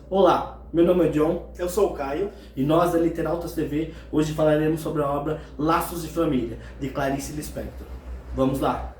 Olá, meu nome é John. Eu sou o Caio. E nós da Literautas TV hoje falaremos sobre a obra Laços de Família, de Clarice Lispector. Vamos lá!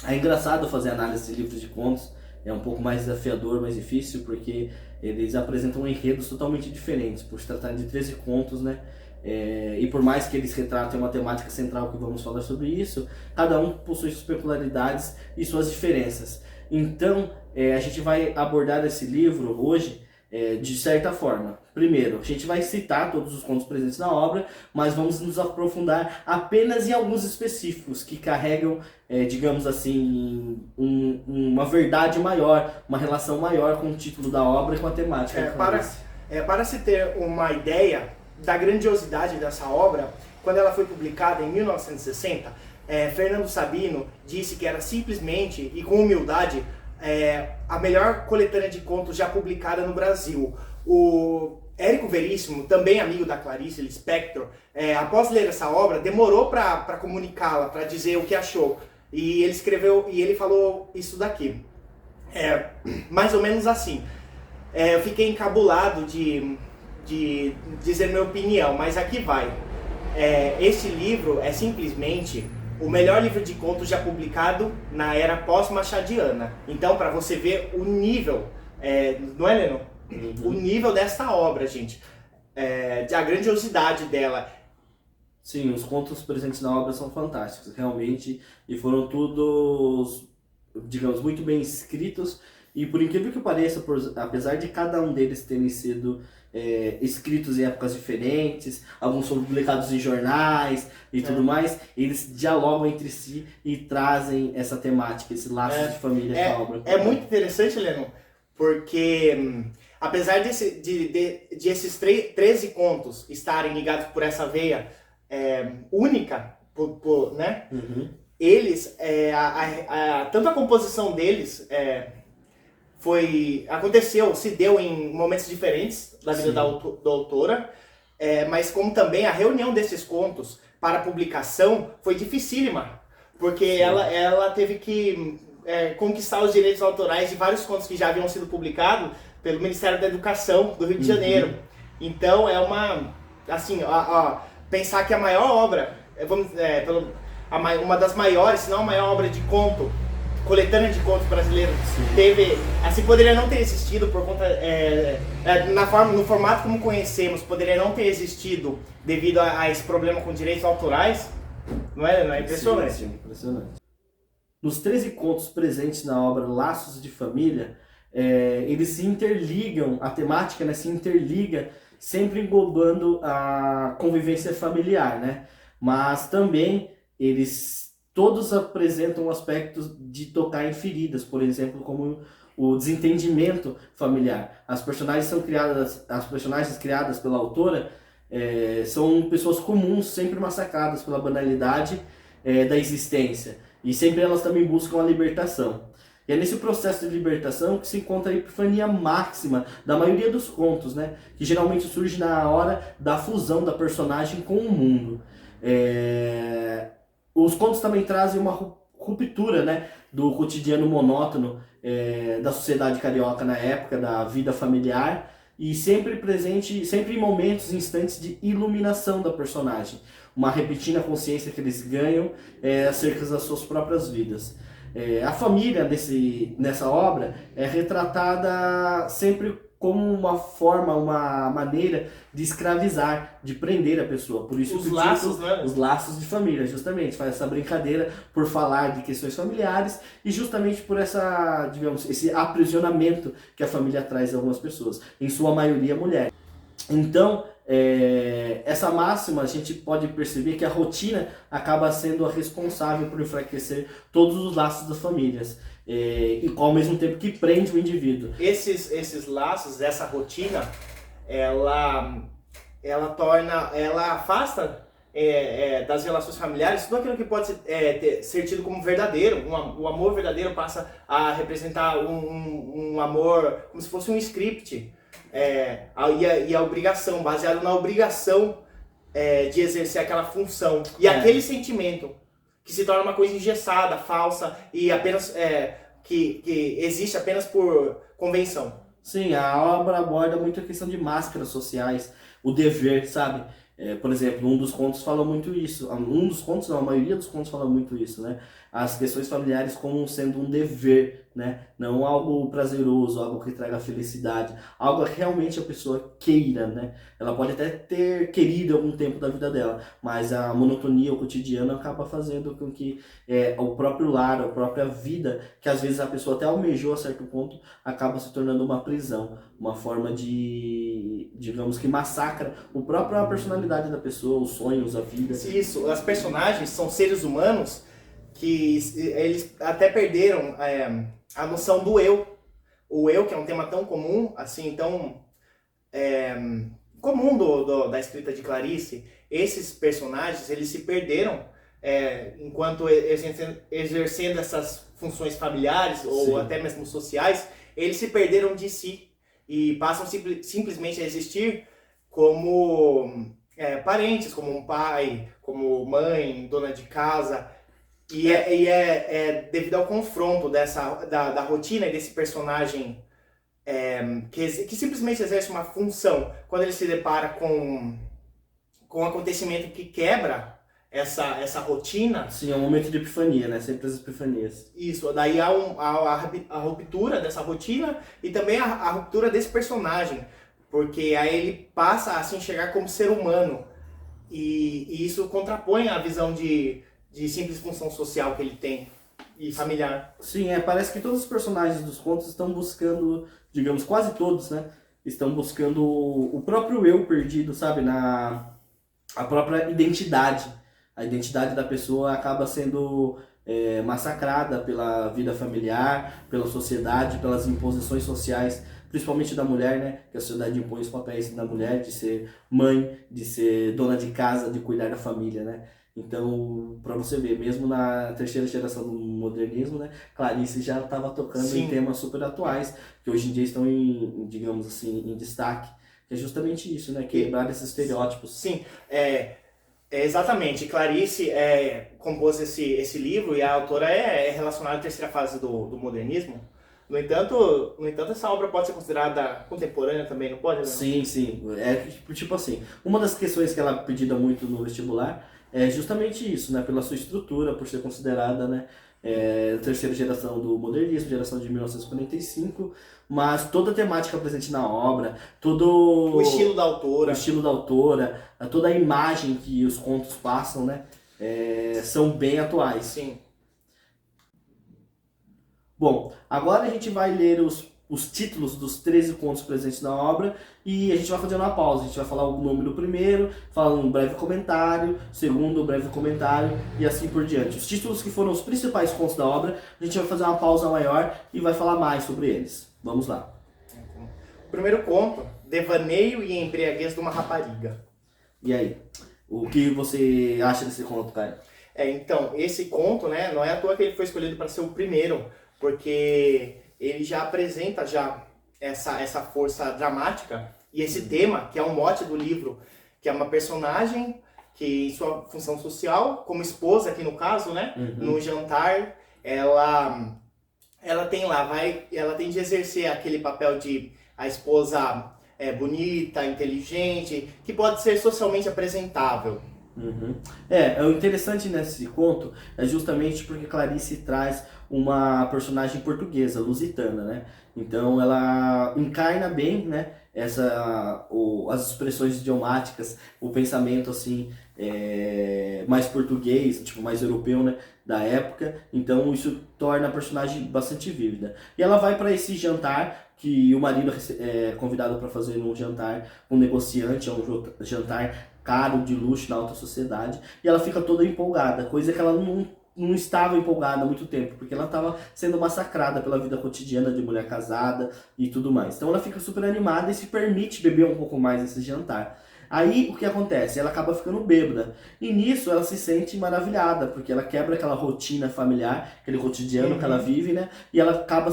É engraçado fazer análise de livros de contos, é um pouco mais desafiador, mais difícil, porque eles apresentam enredos totalmente diferentes, por se tratar de 13 contos, né? E por mais que eles retratem uma temática central que vamos falar sobre isso, cada um possui suas peculiaridades e suas diferenças. Então, a gente vai abordar esse livro hoje de certa forma. Primeiro, a gente vai citar todos os contos presentes na obra, mas vamos nos aprofundar apenas em alguns específicos que carregam, digamos assim, uma verdade maior, uma relação maior com o título da obra e com a temática. Para se ter uma ideia da grandiosidade dessa obra, quando ela foi publicada em 1960, Fernando Sabino disse que era simplesmente e com humildade a melhor coletânea de contos já publicada no Brasil. O Érico Veríssimo, também amigo da Clarice Lispector, após ler essa obra, demorou para comunicá-la, para dizer o que achou. E ele escreveu, e ele falou isso daqui. Mais ou menos assim. Eu fiquei encabulado de dizer minha opinião, mas aqui vai. Este livro é simplesmente o melhor livro de contos já publicado na era pós-machadiana. Então, para você ver o nível, não é, Leno? O nível dessa obra, gente, a grandiosidade dela. Sim, os contos presentes na obra são fantásticos, realmente, e foram todos, digamos, muito bem escritos. E por incrível que pareça, apesar de cada um deles terem sido escritos em épocas diferentes, alguns foram publicados em jornais e tudo mais, eles dialogam entre si e trazem essa temática, esse laço de família com a obra. É muito interessante, Leno, porque apesar de esses 13 contos estarem ligados por essa veia única, né? Eles, tanto a composição deles se deu em momentos diferentes da vida da autora, mas como também a reunião desses contos para publicação foi dificílima, porque ela teve que conquistar os direitos autorais de vários contos que já haviam sido publicados pelo Ministério da Educação do Rio de Janeiro. Então pensar que a maior obra, uma das maiores, se não a maior obra de conto, coletânea de contos brasileiros, poderia não ter existido por conta no formato como conhecemos, poderia não ter existido devido a esse problema com direitos autorais. Não é impressionante? Sim, impressionante. Nos 13 contos presentes na obra Laços de Família, eles se interligam, a temática, né, se interliga, sempre englobando a convivência familiar, né? Mas também todos apresentam aspectos de tocar em feridas, por exemplo, como o desentendimento familiar. As personagens criadas pela autora são pessoas comuns, sempre massacradas pela banalidade da existência. E sempre elas também buscam a libertação. E é nesse processo de libertação que se encontra a epifania máxima da maioria dos contos, né? Que geralmente surge na hora da fusão da personagem com o mundo. Os contos também trazem uma ruptura, né, do cotidiano monótono da sociedade carioca na época, da vida familiar, e sempre presente, sempre em momentos, instantes de iluminação da personagem, uma repentina consciência que eles ganham acerca das suas próprias vidas. A família nessa obra é retratada sempre como uma forma, uma maneira de escravizar, de prender a pessoa. Por isso os laços de família, justamente, faz essa brincadeira por falar de questões familiares e justamente por esse aprisionamento que a família traz a algumas pessoas, em sua maioria mulher. Então, essa máxima, a gente pode perceber que a rotina acaba sendo a responsável por enfraquecer todos os laços das famílias. E ao mesmo tempo que prende o indivíduo. Esses laços, essa rotina, ela afasta das relações familiares, tudo aquilo que pode ser tido como verdadeiro, o amor verdadeiro passa a representar um amor como se fosse um script, e a obrigação, baseado na obrigação de exercer aquela função. E aquele sentimento que se torna uma coisa engessada, falsa e apenas que existe apenas por convenção. Sim, a obra aborda muito a questão de máscaras sociais, o dever, sabe? Por exemplo, um dos contos fala muito isso. Um dos contos, não, a maioria dos contos fala muito isso, né? As questões familiares como sendo um dever, né? Não algo prazeroso, algo que traga felicidade, algo que realmente a pessoa queira, né? Ela pode até ter querido algum tempo da vida dela, mas a monotonia, o cotidiano acaba fazendo com que o próprio lar, a própria vida, que às vezes a pessoa até almejou a certo ponto, acaba se tornando uma prisão, uma forma de, digamos que massacra a própria personalidade da pessoa, os sonhos, a vida. Isso, as personagens são seres humanos que eles até perderam a noção do eu. O eu, que é um tema tão comum, assim, tão comum da escrita de Clarice, esses personagens, eles se perderam enquanto exercendo essas funções familiares ou Sim. até mesmo sociais, eles se perderam de si e passam simplesmente a existir como parentes, como um pai, como mãe, dona de casa. E devido ao confronto da rotina e desse personagem que simplesmente exerce uma função, quando ele se depara com um acontecimento que quebra essa rotina. Sim, é um momento de epifania, né? Sempre as epifanias. Isso, daí há a ruptura dessa rotina e também a ruptura desse personagem, porque aí ele passa a se enxergar como ser humano e isso contrapõe a visão de simples função social que ele tem e familiar. Sim, parece que todos os personagens dos contos estão buscando, digamos, quase todos, né? Estão buscando o próprio eu perdido, sabe? A própria identidade. A identidade da pessoa acaba sendo massacrada pela vida familiar, pela sociedade, pelas imposições sociais, principalmente da mulher, né? Que a sociedade impõe os papéis da mulher de ser mãe, de ser dona de casa, de cuidar da família, né? Então, para você ver, mesmo na terceira geração do modernismo, né, Clarice já estava tocando Sim. em temas super atuais, que hoje em dia estão digamos assim, em destaque. Que é justamente isso, né? Quebrar esses estereótipos. Sim, exatamente. Clarice compôs esse livro e a autora é relacionada à terceira fase do modernismo. No entanto, essa obra pode ser considerada contemporânea também, não pode? Não? Sim, sim. Tipo assim, uma das questões que ela é pedida muito no vestibular é justamente isso, né? Pela sua estrutura, por ser considerada, né? Terceira geração do modernismo, geração de 1945, mas toda a temática presente na obra, todo o estilo da autora, toda a imagem que os contos passam, né? São bem atuais. Sim. Bom, agora a gente vai ler os títulos dos 13 contos presentes na obra e a gente vai fazer uma pausa. A gente vai falar o nome do primeiro, falar um breve comentário, segundo breve comentário e assim por diante. Os títulos que foram os principais contos da obra, a gente vai fazer uma pausa maior e vai falar mais sobre eles. Vamos lá. O primeiro conto, Devaneio e Embriaguez de uma Rapariga. E aí, o que você acha desse conto, Caio? Então, esse conto, né, não é à toa que ele foi escolhido para ser o primeiro, porque ele já apresenta essa força dramática e esse tema, que é um mote do livro, que é uma personagem que, em sua função social, como esposa aqui no caso, né, no jantar, ela tem de exercer aquele papel de a esposa bonita, inteligente, que pode ser socialmente apresentável. O interessante nesse conto é justamente porque Clarice traz uma personagem portuguesa, lusitana, né? Então ela encarna bem, né, as expressões idiomáticas, o pensamento assim mais português, tipo mais europeu, né, da época. Então isso torna a personagem bastante vívida. E ela vai para esse jantar que o marido é convidado para fazer um jantar, um negociante, é um jantar caro, de luxo, na alta sociedade, e ela fica toda empolgada, coisa que ela não estava empolgada há muito tempo, porque ela estava sendo massacrada pela vida cotidiana de mulher casada e tudo mais. Então ela fica super animada e se permite beber um pouco mais nesse jantar. Aí o que acontece? Ela acaba ficando bêbada. E nisso ela se sente maravilhada, porque ela quebra aquela rotina familiar, aquele cotidiano que ela vive, né? E ela acaba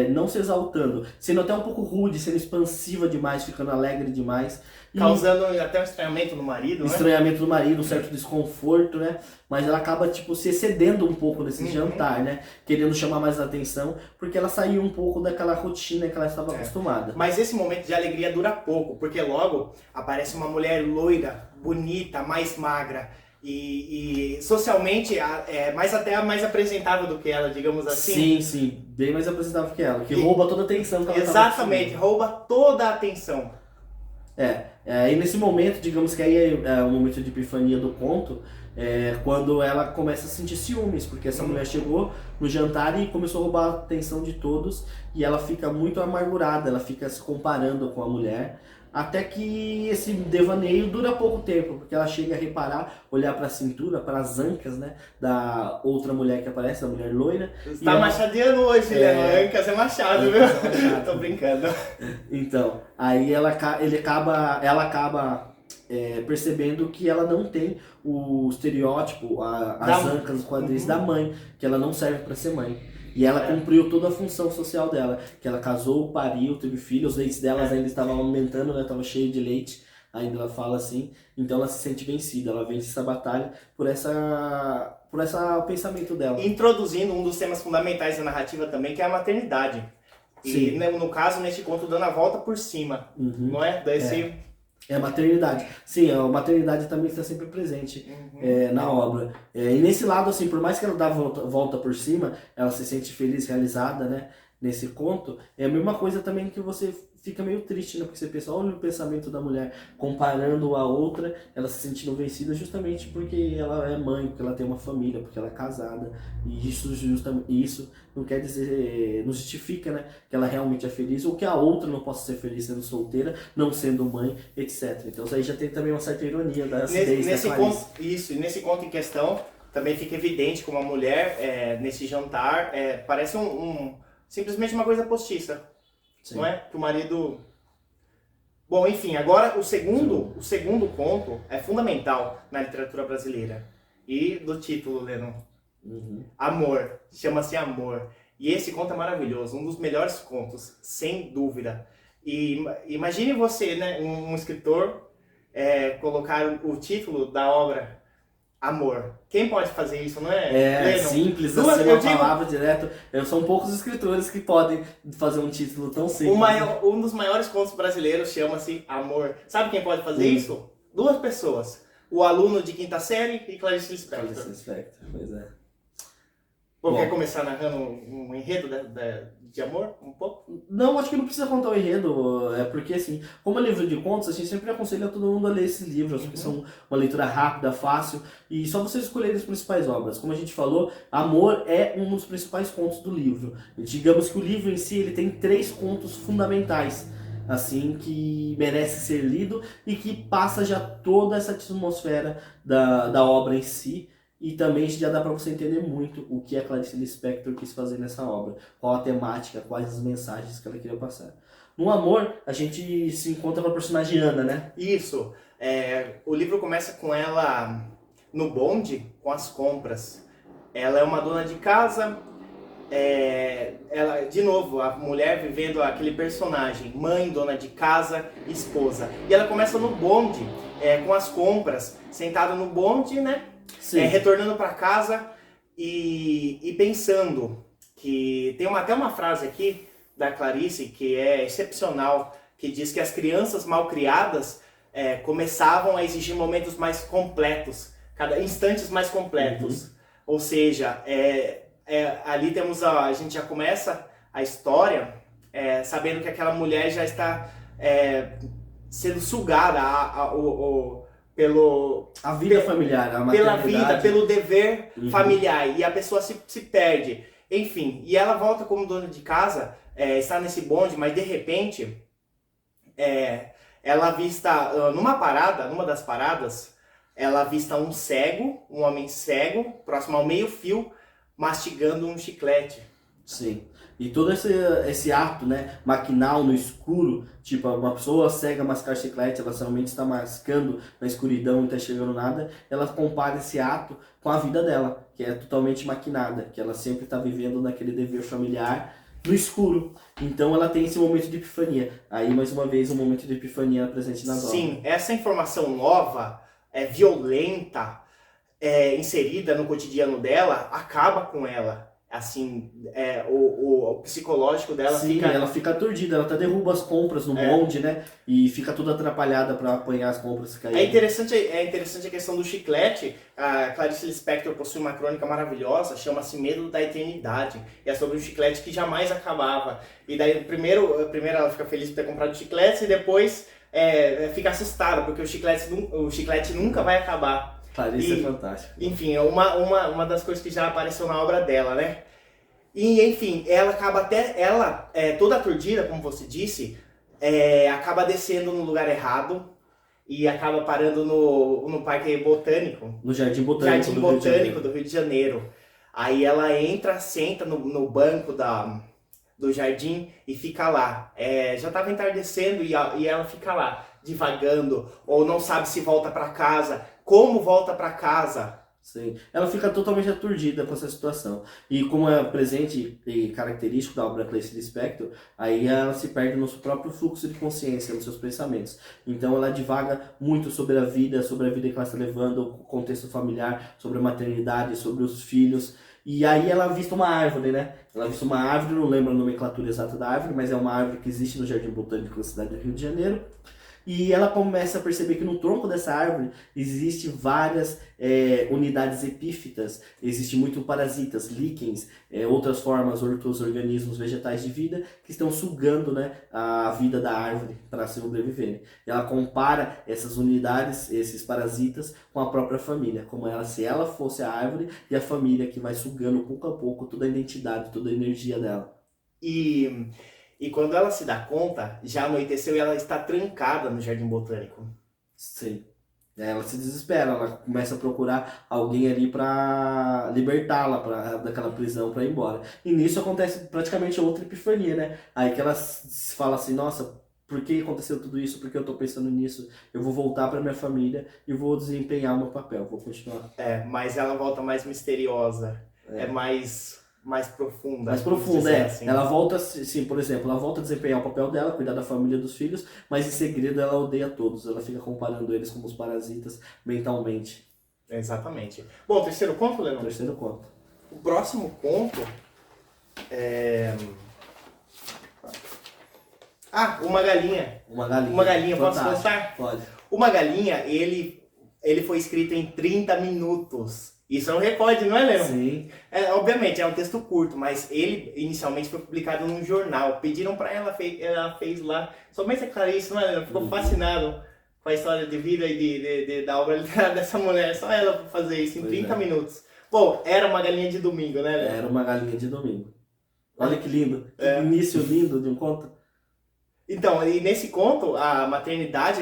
não se exaltando, sendo até um pouco rude, sendo expansiva demais, ficando alegre demais. Causando até um estranhamento no marido, né? Estranhamento do marido, um certo desconforto, né? Mas ela acaba, tipo, se excedendo um pouco nesse jantar, né? Querendo chamar mais atenção, porque ela saiu um pouco daquela rotina que ela estava acostumada. Mas esse momento de alegria dura pouco, porque logo aparece uma mulher loira, bonita, mais magra e socialmente até mais apresentável do que ela, digamos assim. Sim, sim, bem mais apresentável que ela, que rouba toda a atenção que ela exatamente, rouba toda a atenção. E nesse momento, digamos que aí é o momento de epifania do conto, quando ela começa a sentir ciúmes, porque essa mulher chegou no jantar e começou a roubar a atenção de todos, e ela fica muito amargurada, ela fica se comparando com a mulher, até que esse devaneio dura pouco tempo, porque ela chega a reparar, olhar para a cintura, para as ancas, né, da outra mulher que aparece, da mulher loira. Você tá machadeando hoje, né? Ancas é machado, viu? Tô brincando. Então, aí ela acaba percebendo que ela não tem o estereótipo, as ancas, os quadris da mãe, que ela não serve para ser mãe. E ela cumpriu toda a função social dela, que ela casou, pariu, teve filhos, os leites delas ainda estavam aumentando, né? Tava cheio de leite, ainda ela fala assim. Então ela se sente vencida, ela vence essa batalha por esse pensamento dela. Introduzindo um dos temas fundamentais da narrativa também, que é a maternidade. E no caso, neste conto, dando a volta por cima, não é? É a maternidade. Sim, a maternidade também está sempre presente na obra. E nesse lado, assim, por mais que ela dá a volta por cima, ela se sente feliz, realizada, né? Nesse conto, é a mesma coisa também que você fica meio triste, né? Porque você pensa, olha o pensamento da mulher comparando a outra, ela se sentindo vencida justamente porque ela é mãe, porque ela tem uma família, porque ela é casada. E isso não quer dizer, não justifica, né? Que ela realmente é feliz, ou que a outra não possa ser feliz sendo solteira, não sendo mãe, etc. Então isso aí já tem também uma certa ironia da acidez nesse conto, isso, e nesse conto em questão, também fica evidente como a mulher, nesse jantar, parece simplesmente uma coisa postiça. Sim. Não é? Que o marido... Bom, enfim, agora o segundo conto é fundamental na literatura brasileira. E do título, Lennon. Amor. Chama-se Amor. E esse conto é maravilhoso, um dos melhores contos, sem dúvida. E imagine você, né, um escritor, colocar o título da obra Amor. Quem pode fazer isso, não é? Lennon? Simples, assim, uma palavra direto. São poucos escritores que podem fazer um título tão simples. Um dos maiores contos brasileiros chama-se Amor. Sabe quem pode fazer isso? Duas pessoas. O aluno de quinta série e Clarice Lispector. Clarice Lispector, pois é. Quer começar narrando um enredo de amor, um pouco? Não, acho que não precisa contar o enredo, porque assim, como é livro de contos, a gente sempre aconselha todo mundo a ler esses livros, porque são uma leitura rápida, fácil, e só vocês escolherem as principais obras. Como a gente falou, Amor é um dos principais contos do livro. E digamos que o livro em si, ele tem 3 contos fundamentais, assim, que merece ser lido e que passa já toda essa atmosfera da obra em si. E também já dá para você entender muito o que a Clarice Lispector quis fazer nessa obra. Qual a temática, quais as mensagens que ela queria passar. No Amor, a gente se encontra com a personagem Ana, né? Isso. O livro começa com ela no bonde, com as compras. Ela é uma dona de casa. Ela, de novo, a mulher vivendo aquele personagem. Mãe, dona de casa, esposa. E ela começa no bonde, com as compras. Sentada no bonde, né? Retornando para casa e pensando que tem até uma frase aqui da Clarice que é excepcional, que diz que as crianças mal criadas começavam a exigir momentos mais completos, instantes mais completos. Ou seja, ali a gente já começa a história sabendo que aquela mulher já está sendo sugada a vida familiar, a pela vida, pelo dever familiar, e a pessoa se perde. Enfim, e ela volta como dona de casa, está nesse bonde, mas de repente ela avista numa das paradas, ela avista um homem cego, próximo ao meio-fio, mastigando um chiclete. Sim. E todo esse ato, né, maquinal no escuro, tipo, uma pessoa cega mascar chiclete, ela realmente está mascando na escuridão, não está chegando nada, ela compara esse ato com a vida dela, que é totalmente maquinada, que ela sempre está vivendo naquele dever familiar no escuro. Então ela tem esse momento de epifania. Aí, mais uma vez, um momento de epifania presente nas obras. Sim, essa informação nova, violenta, inserida no cotidiano dela, acaba com ela. Assim, o psicológico dela Sim, fica... ela fica aturdida, ela até derruba as compras no bonde, né? E fica toda atrapalhada para apanhar as compras que caíram. É interessante a questão do chiclete. A Clarice Lispector possui uma crônica maravilhosa, chama-se Medo da Eternidade. E é sobre um chiclete que jamais acabava. E daí, primeiro ela fica feliz por ter comprado chicletes e depois fica assustada, porque o chiclete nunca vai acabar. Clarice é fantástico. Enfim, é uma das coisas que já apareceu na obra dela, né? E, enfim, ela acaba toda aturdida, como você disse, acaba descendo no lugar errado e acaba parando no Parque Botânico. No Jardim Botânico, do Rio de Janeiro. Aí ela entra, senta no banco do jardim e fica lá. Já estava entardecendo e ela fica lá, divagando, ou não sabe se volta para casa. Como volta para casa? Sim, ela fica totalmente aturdida com essa situação. E como é presente e característico da obra Clarice Lispector, aí ela se perde no seu próprio fluxo de consciência, nos seus pensamentos. Então ela divaga muito sobre a vida que ela está levando, o contexto familiar, sobre a maternidade, sobre os filhos. E aí ela avista uma árvore, né? Ela avista uma árvore, não lembro a nomenclatura exata da árvore, mas é uma árvore que existe no Jardim Botânico da cidade do Rio de Janeiro. E ela começa a perceber que no tronco dessa árvore existe várias unidades epífitas, existe muito parasitas, líquens, outras formas, outros organismos vegetais de vida que estão sugando, né, a vida da árvore para sobreviverem. E ela compara essas unidades, esses parasitas, com a própria família, como se ela fosse a árvore e a família que vai sugando pouco a pouco toda a identidade, toda a energia dela. E quando ela se dá conta, já anoiteceu e ela está trancada no Jardim Botânico. Sim. Ela se desespera, ela começa a procurar alguém ali para libertá-la daquela prisão para ir embora. E nisso acontece praticamente outra epifania, né? Aí que ela fala assim, nossa, por que aconteceu tudo isso? Por que eu tô pensando nisso? Eu vou voltar para minha família e vou desempenhar o meu papel, vou continuar. Mas ela volta mais misteriosa, mais profunda. Mais profunda, assim. Ela volta, sim, por exemplo, ela volta a desempenhar o papel dela, cuidar da família, dos filhos, mas em segredo ela odeia todos. Ela fica comparando eles como os parasitas mentalmente. Exatamente. Bom, terceiro conto, Leandro? Terceiro conto. O próximo conto Uma Galinha. Uma Galinha. Uma Galinha, posso Fantástico. contar? Pode. Uma Galinha, ele foi escrito em 30 minutos. Isso é um recorde, não é, Leandro? Sim. Obviamente, é um texto curto, mas ele inicialmente foi publicado num jornal. Pediram pra ela, ela fez lá. Somente a Clarice, não é, Leandro? Ficou fascinado com a história de vida e da obra literária dessa mulher. Só ela pra fazer isso em 30 minutos. Bom, era uma galinha de domingo, né, Leandro? Era uma galinha de domingo. Olha que lindo. Que início lindo de um conto. Então, e nesse conto, a maternidade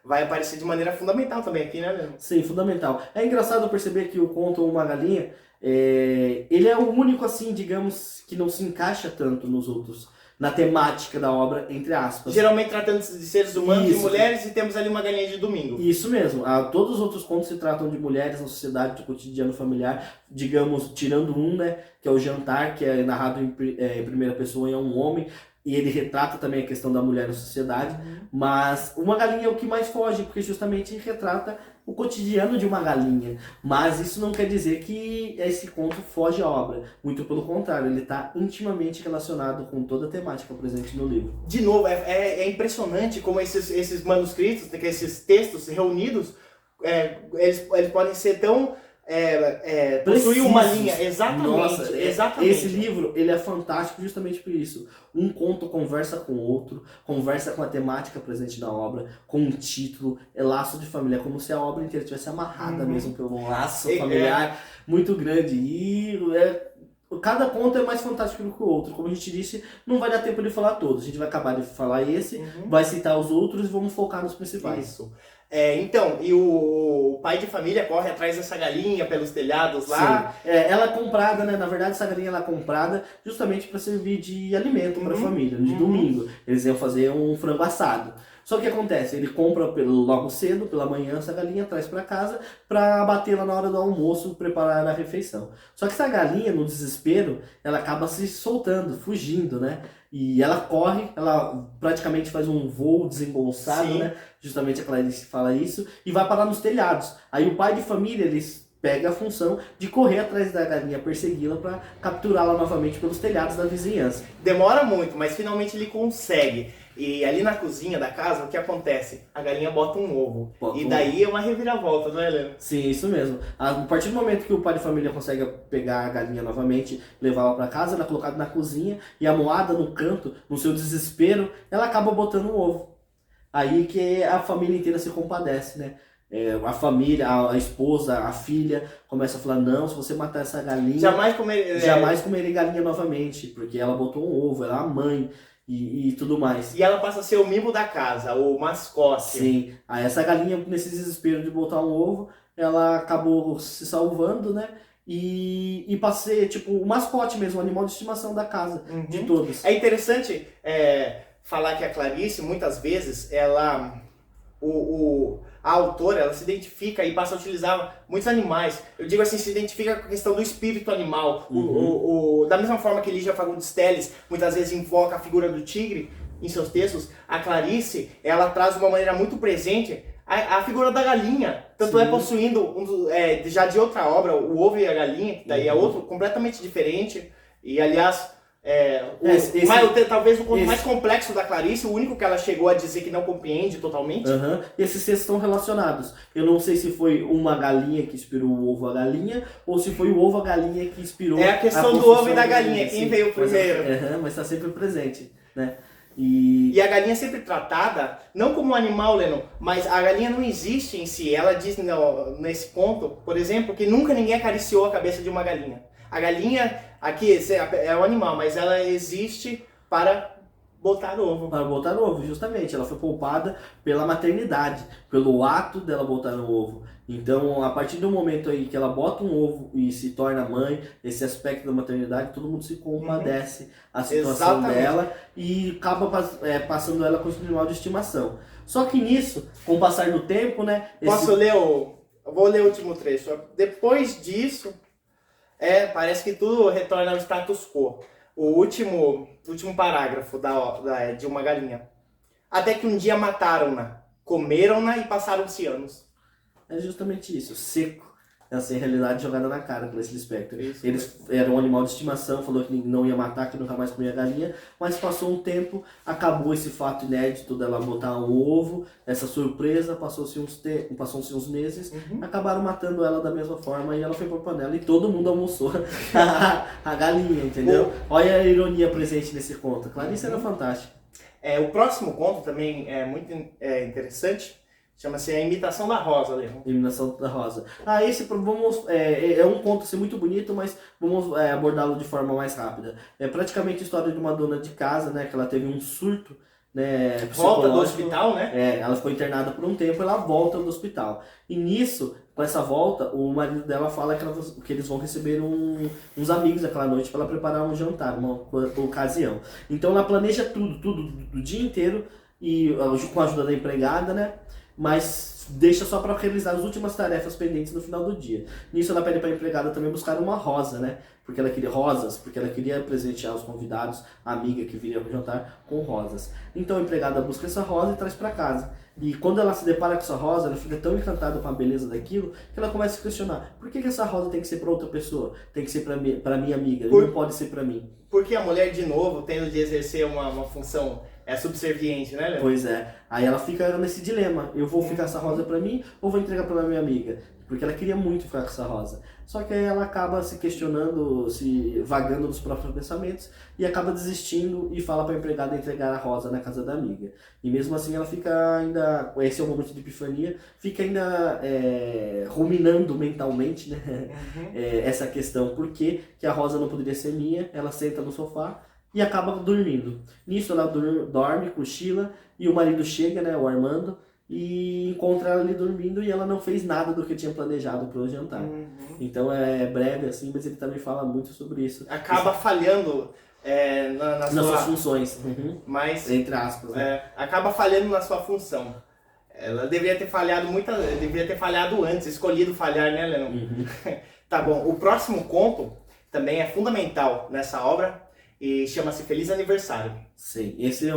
vai aparecer de maneira fundamental também aqui, né, Leandro? Sim, fundamental. É engraçado perceber que o conto Uma Galinha, ele é o único, assim, digamos, que não se encaixa tanto nos outros, na temática da obra, entre aspas. Geralmente tratando de seres humanos Isso. e mulheres, e temos ali uma galinha de domingo. Isso mesmo. Todos os outros contos se tratam de mulheres na sociedade, do cotidiano familiar, digamos, tirando um, né, que é o Jantar, que é narrado em primeira pessoa e é um homem, e ele retrata também a questão da mulher na sociedade, mas Uma Galinha é o que mais foge, porque justamente retrata o cotidiano de uma galinha. Mas isso não quer dizer que esse conto foge à obra. Muito pelo contrário, ele está intimamente relacionado com toda a temática presente no livro. De novo, é impressionante como esses manuscritos, esses textos reunidos, eles podem ser tão... possuir uma linha, exatamente. Nossa, exatamente. Esse livro, ele é fantástico justamente por isso. Um conto conversa com o outro, conversa com a temática presente na obra, com um título, laço de família, como se a obra inteira tivesse amarrada mesmo por um laço familiar muito grande. E cada conto é mais fantástico do que o outro. Como a gente disse, não vai dar tempo de falar todos. A gente vai acabar de falar esse, vai citar os outros e vamos focar nos principais. Isso. Então, e o pai de família corre atrás dessa galinha pelos telhados lá. Sim. Ela é comprada, né? Na verdade, essa galinha ela é comprada justamente para servir de alimento para a família. De domingo, eles iam fazer um frango assado. Só que o que acontece? Ele compra logo cedo, pela manhã, essa galinha, traz para casa para batê-la na hora do almoço, preparar a refeição. Só que essa galinha, no desespero, ela acaba se soltando, fugindo, né? E ela corre, ela praticamente faz um voo desengonçado, Sim. né? Justamente a Clarice fala isso, e vai parar nos telhados. Aí o pai de família, eles pega a função de correr atrás da galinha, persegui-la para capturá-la novamente pelos telhados da vizinhança. Demora muito, mas finalmente ele consegue. E ali na cozinha da casa, o que acontece? A galinha bota um ovo. E daí é uma reviravolta, não é, Helena? Sim, isso mesmo. A partir do momento que o pai de família consegue pegar a galinha novamente, levá-la para casa, ela é colocada na cozinha e a moada no canto, no seu desespero, ela acaba botando um ovo. Aí que a família inteira se compadece, né? A família, a esposa, a filha começa a falar, não, se você matar essa galinha, jamais comerei galinha novamente, porque ela botou um ovo, ela é a mãe e tudo mais. E ela passa a ser o mimo da casa, o mascote. Sim, aí essa galinha, nesse desespero de botar um ovo, ela acabou se salvando, né? E passa a ser tipo o mascote mesmo, o animal de estimação da casa, de todos. É interessante falar que a Clarice, muitas vezes, a autora, ela se identifica e passa a utilizar muitos animais. Eu digo assim, se identifica com a questão do espírito animal. Da mesma forma que Lígia Fagundes Telles muitas vezes invoca a figura do tigre em seus textos, a Clarice, ela traz de uma maneira muito presente a figura da galinha. Tanto Sim. é possuindo, já de outra obra, O Ovo e a Galinha, que daí é outro completamente diferente. E, aliás, talvez o conto mais complexo da Clarice, o único que ela chegou a dizer que não compreende totalmente. Esses textos estão relacionados. Eu não sei se foi uma galinha que inspirou o ovo a galinha, ou se foi o ovo a galinha que inspirou a questão do ovo e da galinha, quem veio primeiro. Mas está sempre presente, né? E a galinha é sempre tratada, não como um animal, Leno, mas a galinha não existe em si. Ela diz nesse ponto, por exemplo, que nunca ninguém acariciou a cabeça de uma galinha. A galinha, aqui, é um animal, mas ela existe para botar ovo. Para botar ovo, justamente. Ela foi poupada pela maternidade, pelo ato dela botar no ovo. Então, a partir do momento aí que ela bota um ovo e se torna mãe, esse aspecto da maternidade, todo mundo se compadece a situação dela e acaba passando ela com o animal de estimação. Só que nisso, com o passar do tempo, né? Posso ler vou ler o último trecho. Depois disso, parece que tudo retorna ao status quo. O último parágrafo de uma galinha. Até que um dia mataram-na, comeram-na e passaram-se anos. É justamente isso, seco. Essa realidade jogada na cara pelo esse Lispector. Eles eram um animal de estimação, falou que não ia matar, que nunca mais comia galinha, mas passou um tempo, acabou esse fato inédito dela botar um ovo, essa surpresa, passou-se uns meses, acabaram matando ela da mesma forma e ela foi pra panela e todo mundo almoçou a galinha, entendeu? Olha a ironia presente nesse conto. Clarice era fantástica. O próximo conto também é muito interessante. Chama-se A Imitação da Rosa, Leon. Imitação da Rosa. Esse é um conto assim, muito bonito, mas vamos abordá-lo de forma mais rápida. É praticamente a história de uma dona de casa, né, que ela teve um surto, né, volta do hospital, né? Ela ficou internada por um tempo, ela volta do hospital. E nisso, com essa volta, o marido dela fala que eles vão receber uns amigos aquela noite para ela preparar um jantar, uma ocasião. Então ela planeja tudo do dia inteiro e com a ajuda da empregada, né? Mas deixa só para realizar as últimas tarefas pendentes no final do dia. Nisso ela pede para a empregada também buscar uma rosa, né? Porque ela queria presentear os convidados, a amiga que viria para o jantar, com rosas. Então a empregada busca essa rosa e traz para casa. E quando ela se depara com essa rosa, ela fica tão encantada com a beleza daquilo, que ela começa a se questionar: por que essa rosa tem que ser para outra pessoa? Tem que ser para minha amiga, não pode ser para mim. Porque a mulher, de novo, tendo de exercer uma função subserviente, né, Leandro? Pois é. Aí ela fica nesse dilema: eu vou ficar essa rosa pra mim ou vou entregar pra minha amiga? Porque ela queria muito ficar com essa rosa. Só que aí ela acaba se questionando, se vagando nos próprios pensamentos e acaba desistindo e fala pra empregada entregar a rosa na casa da amiga. E mesmo assim ela fica ainda, esse é o momento de epifania, fica ainda ruminando mentalmente, né? Essa questão, por que a rosa não poderia ser minha? Ela senta no sofá e acaba dormindo. Nisso ela dorme, cochila, e o marido chega, né, o Armando, e encontra ela ali dormindo e ela não fez nada do que tinha planejado para o jantar. Então é breve assim, mas ele também fala muito sobre isso. Acaba falhando nas suas funções. Mas, entre aspas. Né? Acaba falhando na sua função. Ela deveria ter falhado antes, escolhido falhar, né, Lennon? Tá bom, o próximo conto também é fundamental nessa obra e chama-se Feliz Aniversário. Sim, esse é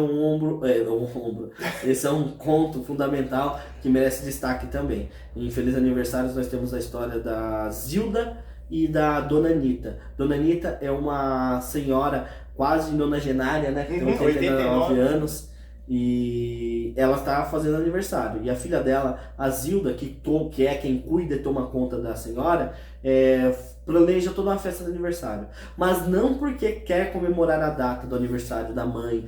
esse é um conto fundamental que merece destaque também. Em Feliz Aniversário nós temos a história da Zilda e da Dona Anita. Dona Anita é uma senhora quase nonagenária, né? Que tem 89 anos. E ela está fazendo aniversário. E a filha dela, a Zilda, que é quem cuida e toma conta da senhora, planeja toda uma festa de aniversário. Mas não porque quer comemorar a data do aniversário da mãe,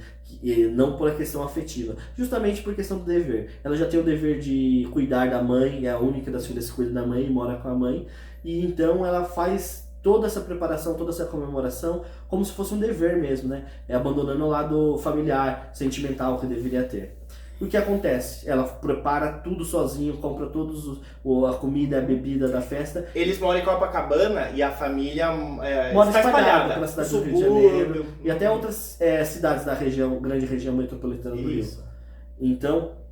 não por a questão afetiva, justamente por questão do dever. Ela já tem o dever de cuidar da mãe, é a única das filhas que cuida da mãe e mora com a mãe. E então ela faz toda essa preparação, toda essa comemoração, como se fosse um dever mesmo, né? Abandonando o lado familiar, sentimental que deveria ter. E o que acontece? Ela prepara tudo sozinho, compra a comida, a bebida da festa. Eles moram em Copacabana e a família mora está espalhada pela cidade do Rio de Janeiro e até outras cidades da região, grande região metropolitana do Rio. Então,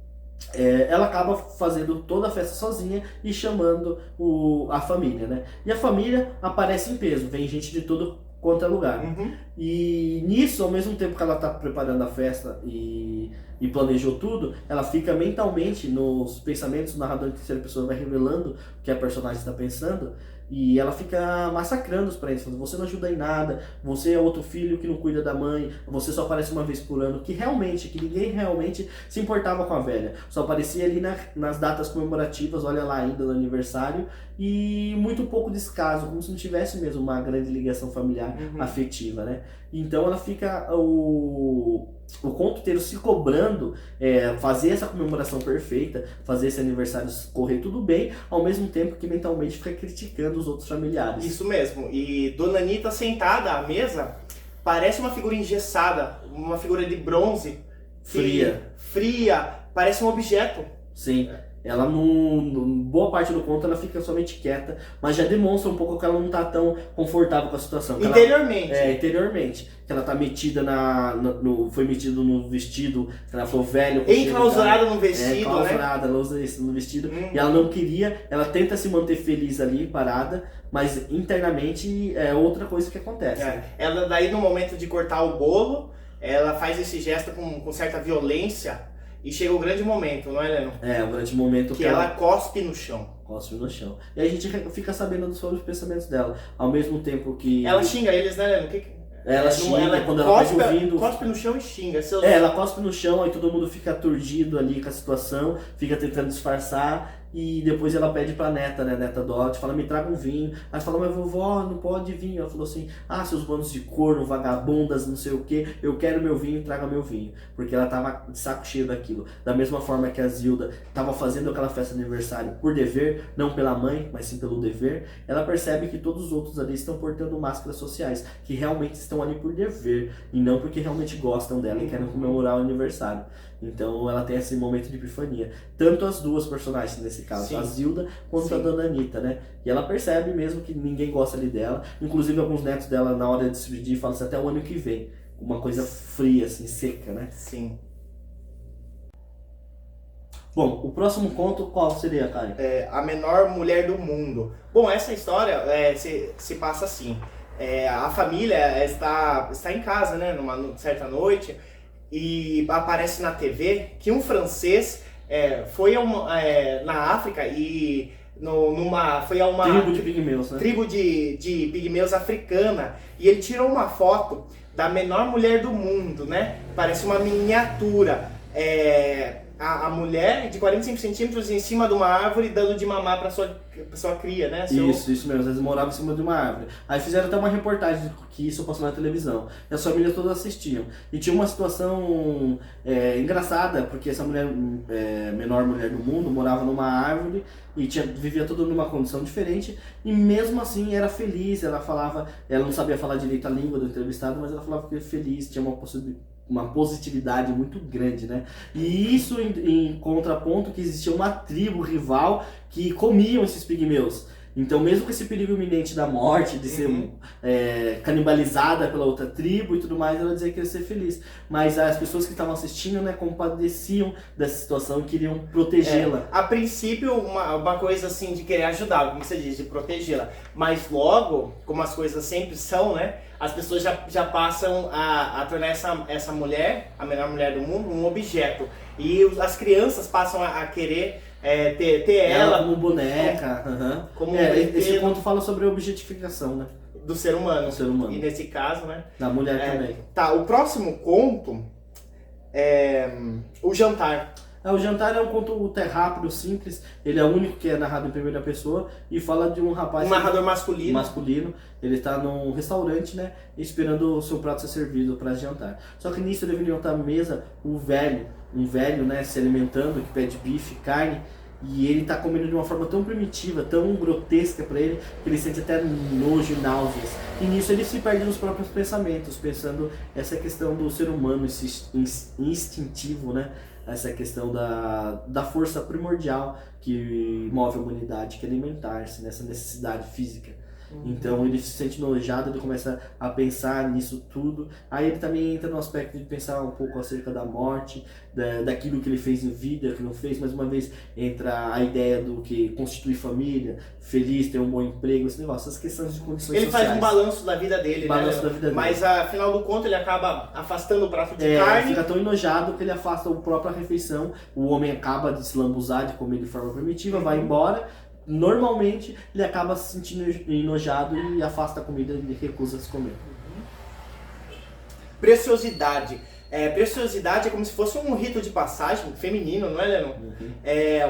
ela acaba fazendo toda a festa sozinha e chamando a família, né? E a família aparece em peso, vem gente de todo quanto é lugar. E nisso, ao mesmo tempo que ela está preparando a festa e planejou tudo, ela fica mentalmente nos pensamentos, o narrador em terceira pessoa vai revelando o que a personagem está pensando, e ela fica massacrando os parentes, falando: você não ajuda em nada, você é outro filho que não cuida da mãe, você só aparece uma vez por ano, que ninguém realmente se importava com a velha, só aparecia ali nas datas comemorativas, olha lá ainda no aniversário, e muito pouco descaso, como se não tivesse mesmo uma grande ligação familiar afetiva, né? Então ela fica o conto inteiro se cobrando, fazer essa comemoração perfeita, fazer esse aniversário correr tudo bem, ao mesmo tempo que mentalmente fica criticando os outros familiares. Isso mesmo, e Dona Anita sentada à mesa parece uma figura engessada, uma figura de bronze. Fria, parece um objeto. Sim. Ela, boa parte do conto, ela fica somente quieta, mas já demonstra um pouco que ela não tá tão confortável com a situação. Interiormente. Interiormente. Que ela tá metida foi metida no vestido, que ela foi velho. Enclausurada no vestido, enclausurada, ela usa isso no vestido. E ela não queria, ela tenta se manter feliz ali, parada, mas internamente é outra coisa que acontece. Ela daí no momento de cortar o bolo, ela faz esse gesto com certa violência. E chega o grande momento, não é, Leno? O grande momento que ela cospe no chão. Cospe no chão. E a gente fica sabendo sobre os pensamentos dela. Ao mesmo tempo que... Ela xinga eles, né, Leno? Ela xinga quando ela pega o vinho. Cospe no chão e xinga. Ela cospe no chão, aí todo mundo fica aturdido ali com a situação, fica tentando disfarçar. E depois ela pede pra neta, né, neta Dot, fala: me traga um vinho. Aí ela fala: mas vovó, não pode vinho. Ela falou assim: seus bandos de corno, vagabundas, não sei o que, eu quero meu vinho, traga meu vinho. Porque ela tava de saco cheio daquilo. Da mesma forma que a Zilda tava fazendo aquela festa de aniversário por dever, não pela mãe, mas sim pelo dever, ela percebe que todos os outros ali estão portando máscaras sociais, que realmente estão ali por dever, e não porque realmente gostam dela e querem comemorar o aniversário. Então ela tem esse momento de epifania. Tanto as duas personagens nesse caso, sim, a Zilda quanto a Dona Anita, né? E ela percebe mesmo que ninguém gosta ali dela. Inclusive alguns netos dela, na hora de se despedir, falam assim: até o ano que vem. Uma coisa fria, assim, seca, né? Sim. Bom, o próximo conto qual seria, Caio? A Menor Mulher do Mundo. Bom, essa história se passa assim. A família está em casa, né? Numa certa noite. E aparece na TV que um francês foi na África e foi a uma tribo de pigmeus, né? Tribo de pigmeus africana, e ele tirou uma foto da menor mulher do mundo, né? Parece uma miniatura. A mulher de 45 centímetros em cima de uma árvore dando de mamar para sua cria, né? Isso mesmo, eles moravam em cima de uma árvore. Aí fizeram até uma reportagem que isso passou na televisão. E as famílias todas assistiam. E tinha uma situação engraçada, porque essa mulher, menor mulher do mundo, morava numa árvore e vivia toda numa condição diferente. E mesmo assim era feliz, ela não sabia falar direito a língua do entrevistado, mas ela falava que era feliz, tinha uma uma positividade muito grande, né? E isso em contraponto que existia uma tribo rival que comiam esses pigmeus. Então, mesmo com esse perigo iminente da morte, de ser canibalizada pela outra tribo e tudo mais, ela dizia que ia ser feliz. Mas as pessoas que estavam assistindo, né, compadeciam dessa situação e queriam protegê-la. A princípio, uma coisa assim de querer ajudar, como você diz, de protegê-la. Mas logo, como as coisas sempre são, né, as pessoas já passam a tornar essa mulher, a melhor mulher do mundo, um objeto. E as crianças passam a querer ter ela como boneca. Como esse conto fala sobre a objetificação, né? Do ser humano. Do ser humano. E nesse caso, né? Da mulher também. Tá, o próximo conto é O Jantar. O Jantar é um conto rápido, simples. Ele é o único que é narrado em primeira pessoa e fala de um rapaz... Um narrador masculino. Ele está num restaurante, né? Esperando o seu prato ser servido para jantar. Só que nisso ele vem à mesa um velho, né? Se alimentando, que pede bife, carne. E ele está comendo de uma forma tão primitiva, tão grotesca para ele, que ele sente até nojo e náuseas. E nisso ele se perde nos próprios pensamentos, pensando essa questão do ser humano, esse instintivo, né? Essa questão da força primordial que move a humanidade, que é alimentar-se, nessa necessidade física. Então ele se sente nojado, ele começa a pensar nisso tudo. Aí ele também entra no aspecto de pensar um pouco acerca da morte, daquilo que ele fez em vida, que não fez. Mais uma vez entra a ideia do que constituir família, feliz, ter um bom emprego, esse negócio, essas questões de condições ele sociais. Ele faz um balanço da vida dele, Mas afinal do conto ele acaba afastando o prato de carne. Ele fica tão enojado que ele afasta a própria refeição. O homem acaba de se lambuzar, de comer de forma primitiva, vai embora. Normalmente ele acaba se sentindo enojado e afasta a comida e recusa se comer. Preciosidade. Preciosidade é como se fosse um rito de passagem feminino, não é, Lennon?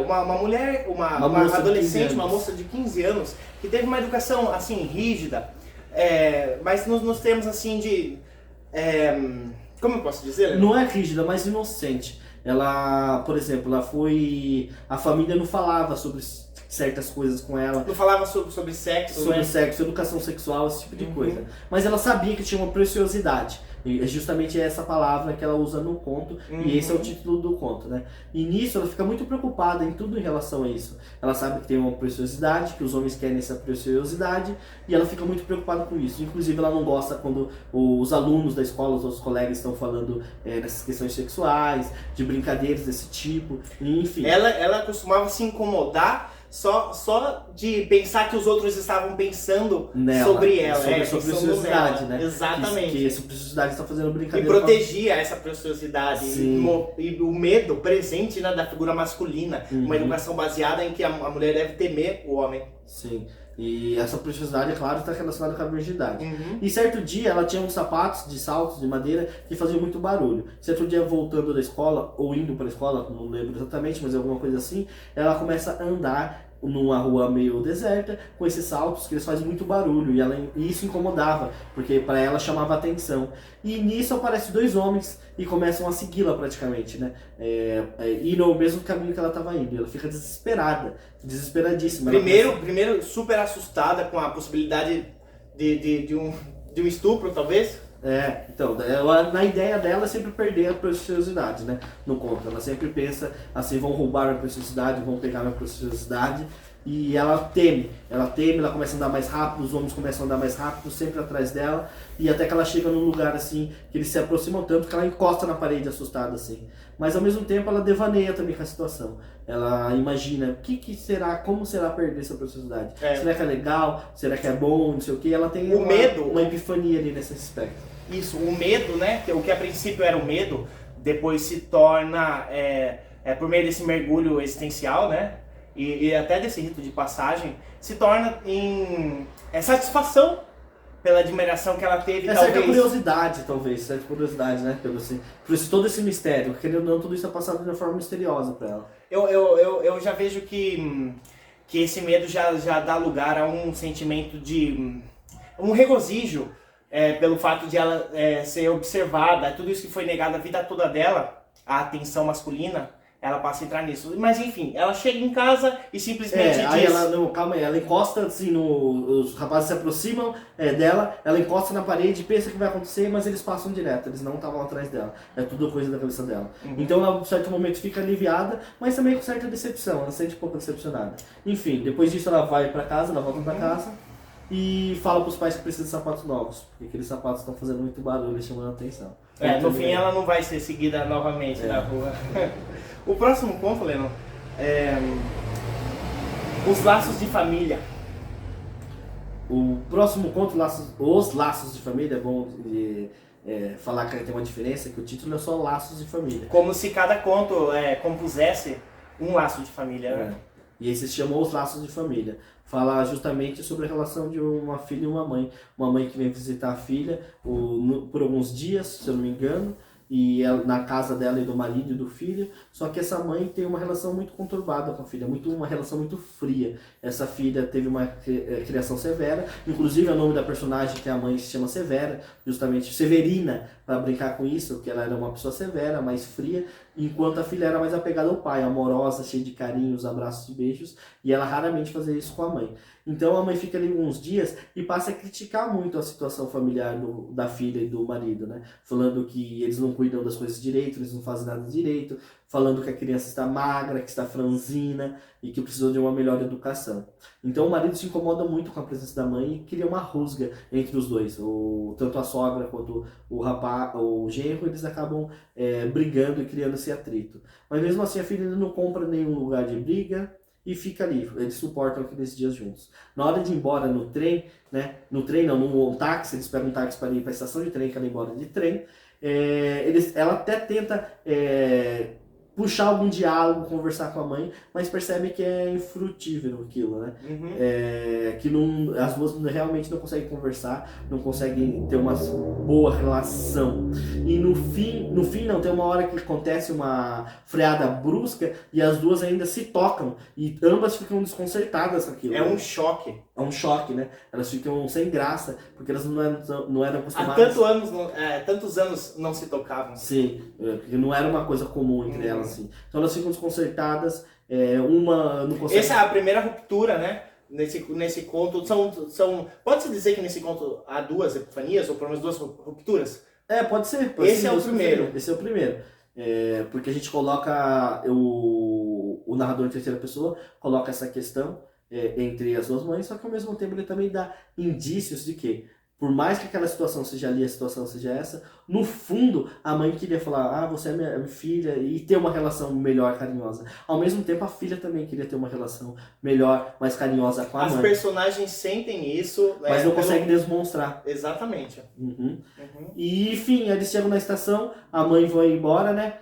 Uma mulher, uma adolescente, uma moça de 15 anos que teve uma educação assim rígida, mas nos termos assim de... como eu posso dizer, Lennon? Não é rígida, mas inocente. Ela, por exemplo, a família não falava sobre certas coisas com ela. Não falava sobre sexo, sobre sexo, educação sexual, esse tipo de coisa. Mas ela sabia que tinha uma preciosidade. E é justamente essa palavra que ela usa no conto, e esse é o título do conto, né? E nisso ela fica muito preocupada em tudo em relação a isso. Ela sabe que tem uma preciosidade, que os homens querem essa preciosidade, e ela fica muito preocupada com isso. Inclusive ela não gosta quando os alunos da escola, os outros colegas estão falando dessas questões sexuais, de brincadeiras desse tipo, enfim. Ela costumava se incomodar só de pensar que os outros estavam pensando sobre ela. Sobre a sua preciosidade, né? Exatamente. Que essa preciosidade está fazendo brincadeira. E protegia essa preciosidade. E o medo presente, né, da figura masculina. Uma educação baseada em que a mulher deve temer o homem. Sim. E essa preciosidade, é claro, está relacionada com a virgindade. E certo dia ela tinha uns sapatos de saltos de madeira que faziam muito barulho. Certo dia, voltando da escola, ou indo para a escola, não lembro exatamente, mas alguma coisa assim, ela começa a andar numa rua meio deserta com esses saltos que eles fazem muito barulho, e isso incomodava, porque para ela chamava atenção. E nisso aparecem dois homens e começam a segui-la praticamente, né? Ir no mesmo caminho que ela estava indo. Ela fica desesperada, desesperadíssima. Primeiro super assustada com a possibilidade de um estupro, talvez. Então, ela, na ideia dela é sempre perder a preciosidade, né? No conto. Ela sempre pensa assim, vão roubar a preciosidade, vão pegar a preciosidade. E ela teme, ela começa a andar mais rápido, os homens começam a andar mais rápido, sempre atrás dela. E até que ela chega num lugar assim, que eles se aproximam tanto que ela encosta na parede assustada assim. Mas ao mesmo tempo ela devaneia também com a situação. Ela imagina, o que será, como será perder essa preciosidade? Será que é legal? Será que é bom? Não sei o que. Ela tem uma epifania ali nesse aspecto. Isso, o medo, né? O que a princípio era o medo, depois se torna, por meio desse mergulho existencial, né? E até desse rito de passagem, se torna em satisfação pela admiração que ela teve, talvez. Certa curiosidade, né? Por todo esse mistério, querendo ou não, tudo isso é passado de uma forma misteriosa para ela. Eu já vejo que esse medo já dá lugar a um sentimento de um regozijo, pelo fato de ela ser observada, tudo isso que foi negado a vida toda dela, a atenção masculina, ela passa a entrar nisso. Mas enfim, ela chega em casa e simplesmente diz... Aí ela, não, calma aí, ela encosta assim os rapazes se aproximam dela, ela encosta na parede, pensa que vai acontecer, mas eles passam direto, eles não estavam atrás dela, é tudo coisa da cabeça dela. Então ela, em certo momento, fica aliviada, mas também com certa decepção, ela se sente um pouco decepcionada. Enfim, depois disso ela vai pra casa, ela volta pra casa e fala pros pais que precisa de sapatos novos, porque aqueles sapatos estão fazendo muito barulho e chamando a atenção. no fim ela não vai ser seguida novamente na rua. O próximo ponto, Lennon, é os laços de família. O próximo conto, os laços de família, é bom falar que tem uma diferença, que o título é só Laços de Família. Como se cada conto compusesse um laço de família, né? E aí se chama Os Laços de Família. Fala justamente sobre a relação de uma filha e uma mãe. Uma mãe que vem visitar a filha por alguns dias, se eu não me engano, e ela, na casa dela e do marido e do filho, só que essa mãe tem uma relação muito conturbada com a filha, uma relação muito fria. Essa filha teve uma criação severa, inclusive o nome da personagem, que é a mãe, se chama Severa, justamente Severina, para brincar com isso, que ela era uma pessoa severa, mais fria, enquanto a filha era mais apegada ao pai, amorosa, cheia de carinhos, abraços e beijos, e ela raramente fazia isso com a mãe. Então a mãe fica ali uns dias e passa a criticar muito a situação familiar da filha e do marido, né? Falando que eles não cuidam das coisas direito, eles não fazem nada direito, falando que a criança está magra, que está franzina e que precisou de uma melhor educação. Então o marido se incomoda muito com a presença da mãe e cria uma rusga entre os dois. Tanto a sogra quanto o genro, eles acabam brigando e criando esse atrito. Mas mesmo assim a filha não compra nenhum lugar de briga e fica ali, eles suportam aqueles dias juntos. Na hora de ir embora no trem, né? No trem não, num táxi, eles pegam um táxi para ir para a estação de trem, que ela ir embora de trem. Ela até tenta puxar algum diálogo, conversar com a mãe, mas percebe que é infrutífero aquilo, né? Que as duas realmente não conseguem conversar, não conseguem ter uma boa relação. E no fim não, tem uma hora que acontece uma freada brusca e as duas ainda se tocam e ambas ficam desconcertadas com aquilo. É um choque. É um choque, né? Elas ficam sem graça, porque elas não eram acostumadas. Há tantos anos não se tocavam. Sim, porque não era uma coisa comum entre elas, assim. Então elas ficam desconcertadas, uma não consegue... Essa é a primeira ruptura, né? Nesse conto, pode-se dizer que nesse conto há duas epifanias, ou pelo menos duas rupturas? Pode ser. Esse é o primeiro. Esse é o primeiro. Porque a gente coloca, o narrador em terceira pessoa coloca essa questão entre as duas mães, só que ao mesmo tempo ele também dá indícios de que, por mais que aquela situação seja ali, a situação seja essa, no fundo a mãe queria falar, você é minha filha, e ter uma relação melhor, carinhosa. Ao mesmo tempo a filha também queria ter uma relação melhor, mais carinhosa com a mãe. As personagens sentem isso, mas não conseguem demonstrar. Exatamente. E enfim, eles chegam na estação, a mãe vai embora, né?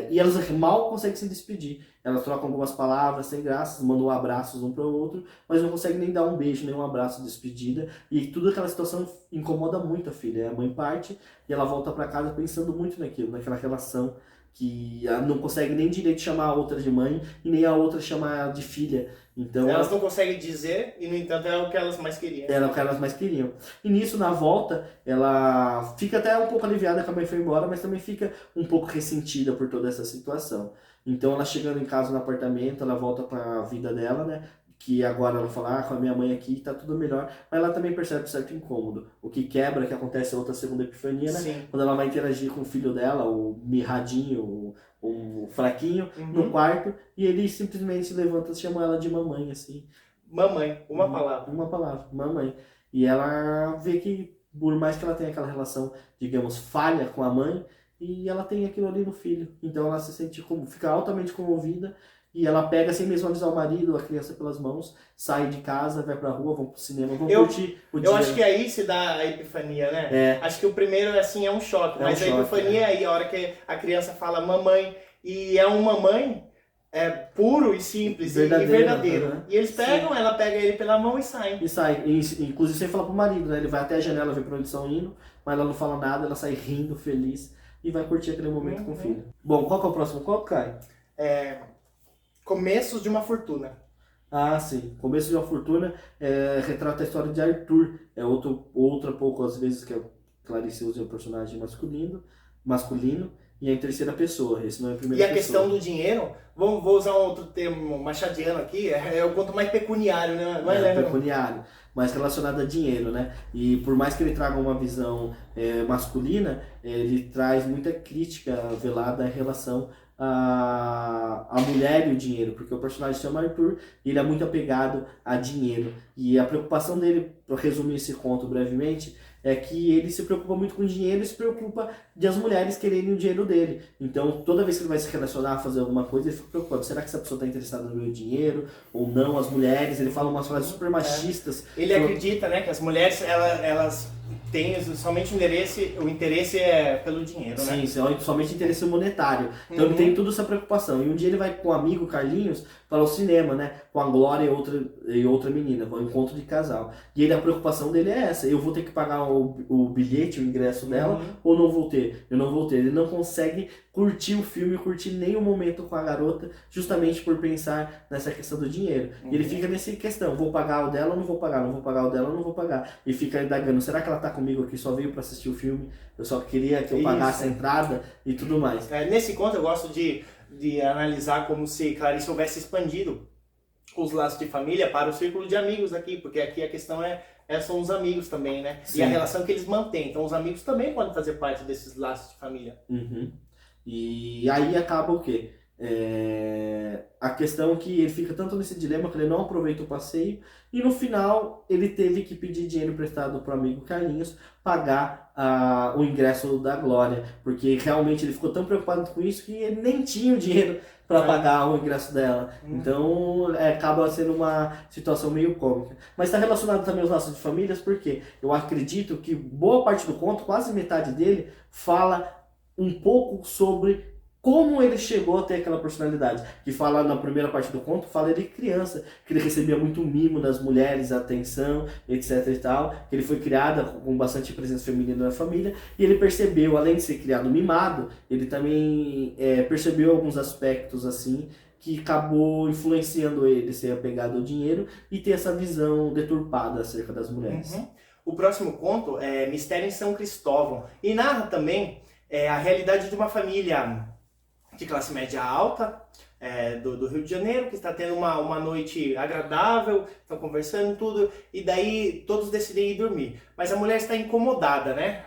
E elas mal conseguem se despedir. Elas trocam algumas palavras sem graças, mandam abraços um para o outro, mas não conseguem nem dar um beijo, nem um abraço de despedida. E tudo aquela situação incomoda muito a filha. A mãe parte e ela volta para casa pensando muito naquilo, naquela relação que ela não consegue nem direito chamar a outra de mãe e nem a outra chamar de filha. Então elas não conseguem dizer e, no entanto, é o que elas mais queriam. Era o que elas mais queriam. E nisso, na volta, ela fica até um pouco aliviada que a mãe foi embora, mas também fica um pouco ressentida por toda essa situação. Então ela chegando em casa no apartamento, ela volta para a vida dela, né? Que agora ela fala, com a minha mãe aqui tá tudo melhor, mas ela também percebe certo incômodo. O que quebra, que acontece a outra segunda epifania, né? Sim. Quando ela vai interagir com o filho dela, o mirradinho, o fraquinho, no quarto, e ele simplesmente se levanta e chama ela de mamãe, assim. Mamãe, uma palavra. Uma palavra, mamãe. E ela vê que, por mais que ela tenha aquela relação, digamos, falha com a mãe, e ela tem aquilo ali no filho. Então ela se sente fica altamente comovida e ela pega, sem mesmo avisar o marido, a criança pelas mãos, sai de casa, vai pra rua, vão pro cinema, vão curtir o dia. Eu acho que aí se dá a epifania, né? Acho que o primeiro, assim, é um choque. Mas a epifania é aí, a hora que a criança fala mamãe, e é um mamãe puro e simples e verdadeiro. Né? E eles pegam, ela pega ele pela mão e sai. E sai, inclusive sem falar pro marido, né? Ele vai até a janela ver pra onde estão indo, mas ela não fala nada, ela sai rindo, feliz, e vai curtir aquele momento com o filho. Bom, qual que é o próximo conto, Caio? Começos de uma Fortuna. Ah, sim. Começo de uma Fortuna retrata a história de Arthur. Outra pouco, às vezes, que a Clarice usa um personagem masculino. e é em terceira pessoa, esse não é em primeira E a pessoa. questão do dinheiro, vou usar um outro termo machadiano aqui, é o conto mais pecuniário, né? Não é, Leandro? Pecuniário, mas relacionado a dinheiro, né? E por mais que ele traga uma visão masculina, ele traz muita crítica velada em relação a mulher e o dinheiro, porque o personagem se chama Arthur e ele é muito apegado a dinheiro. E a preocupação dele, para resumir esse conto brevemente, é que ele se preocupa muito com dinheiro e se preocupa de as mulheres quererem o dinheiro dele. Então, toda vez que ele vai se relacionar, fazer alguma coisa, ele fica preocupado. Será que essa pessoa está interessada no meu dinheiro ou não? As mulheres, ele fala umas frases super machistas. Ele acredita, né, que as mulheres, elas têm somente o interesse é pelo dinheiro, né? Sim, somente interesse monetário. Então ele tem toda essa preocupação. E um dia ele vai com o amigo Carlinhos para o cinema, né? Com a Glória e outra menina, com o encontro de casal. E a preocupação dele é essa: eu vou ter que pagar o bilhete, o ingresso dela, ou não vou ter? Eu não vou ter. Ele não consegue curtir o filme, curtir nenhum momento com a garota, justamente por pensar nessa questão do dinheiro. E ele fica nessa questão: vou pagar o dela ou não vou pagar? Não vou pagar o dela ou não vou pagar? E fica indagando: será que ela tá comigo aqui, só veio para assistir o filme? Eu só queria que eu pagasse a entrada e tudo mais. Nesse conto eu gosto de analisar como se Clarice houvesse expandido os laços de família para o círculo de amigos aqui, porque aqui a questão são os amigos também, né? Sim. E a relação que eles mantêm. Então os amigos também podem fazer parte desses laços de família. E aí acaba o quê? A questão que ele fica tanto nesse dilema que ele não aproveita o passeio e no final ele teve que pedir dinheiro emprestado para o amigo Carlinhos pagar o ingresso da Glória, porque realmente ele ficou tão preocupado com isso que ele nem tinha o dinheiro para pagar o ingresso dela. Então acaba sendo uma situação meio cômica. Mas está relacionado também aos laços de famílias, porque eu acredito que boa parte do conto, quase metade dele, fala um pouco sobre como ele chegou a ter aquela personalidade. Que fala na primeira parte do conto, fala ele criança, que ele recebia muito mimo das mulheres, atenção, etc e tal, que ele foi criado com bastante presença feminina na família, e ele percebeu, além de ser criado mimado, ele também percebeu alguns aspectos assim, que acabou influenciando ele ser apegado ao dinheiro e ter essa visão deturpada acerca das mulheres. O próximo conto é Mistério em São Cristóvão, e narra também a realidade de uma família de classe média alta do Rio de Janeiro, que está tendo uma noite agradável, estão conversando tudo, e daí todos decidem ir dormir. Mas a mulher está incomodada, né?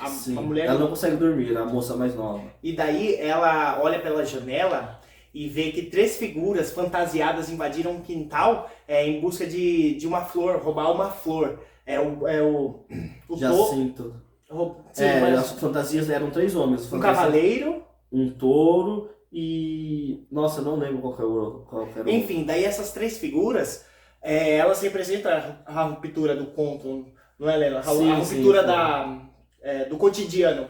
Sim, a mulher ela não consegue dormir, a moça mais nova. E daí ela olha pela janela e vê que 3 figuras fantasiadas invadiram um quintal em busca de uma flor, roubar uma flor. Jacinto. As fantasias eram 3 homens. Um cavaleiro, um touro e... Nossa, não lembro qual era. Enfim, daí essas 3 figuras, elas representam a ruptura do conto, não é, Helena? A ruptura do cotidiano.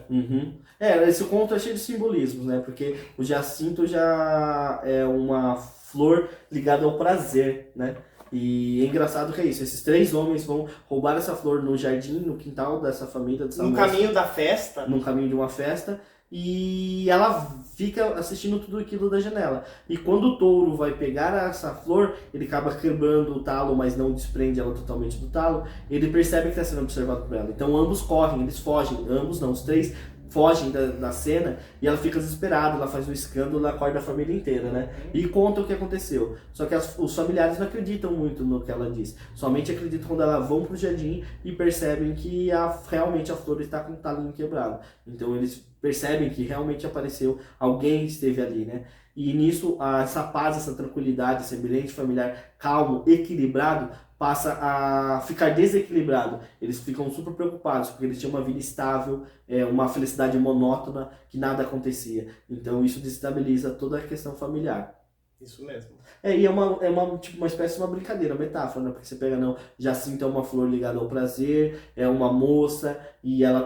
Esse conto é cheio de simbolismos, né? Porque o Jacinto já é uma flor ligada ao prazer, né? E é engraçado que é isso, esses 3 homens vão roubar essa flor no jardim, no quintal dessa família, dessa moça, caminho da festa. No caminho de uma festa. E ela fica assistindo tudo aquilo da janela. E quando o touro vai pegar essa flor, ele acaba quebrando o talo, mas não desprende ela totalmente do talo. Ele percebe que está sendo observado por ela. Então ambos correm, eles fogem. Ambos não, os 3 fogem da cena e ela fica desesperada, ela faz um escândalo, ela acorda a família inteira, né? E conta o que aconteceu. Só que os familiares não acreditam muito no que ela diz. Somente acreditam quando elas vão pro jardim e percebem que realmente a flor está com o talinho quebrado. Então eles percebem que realmente apareceu alguém que esteve ali, né? E nisso, essa paz, essa tranquilidade, esse ambiente familiar calmo, equilibrado, passa a ficar desequilibrado. Eles ficam super preocupados, porque eles tinham uma vida estável, uma felicidade monótona, que nada acontecia. Então isso desestabiliza toda a questão familiar. Isso mesmo. E é uma espécie de uma brincadeira, uma metáfora, né? Porque você pega, Jacinto é uma flor ligada ao prazer, é uma moça, e ela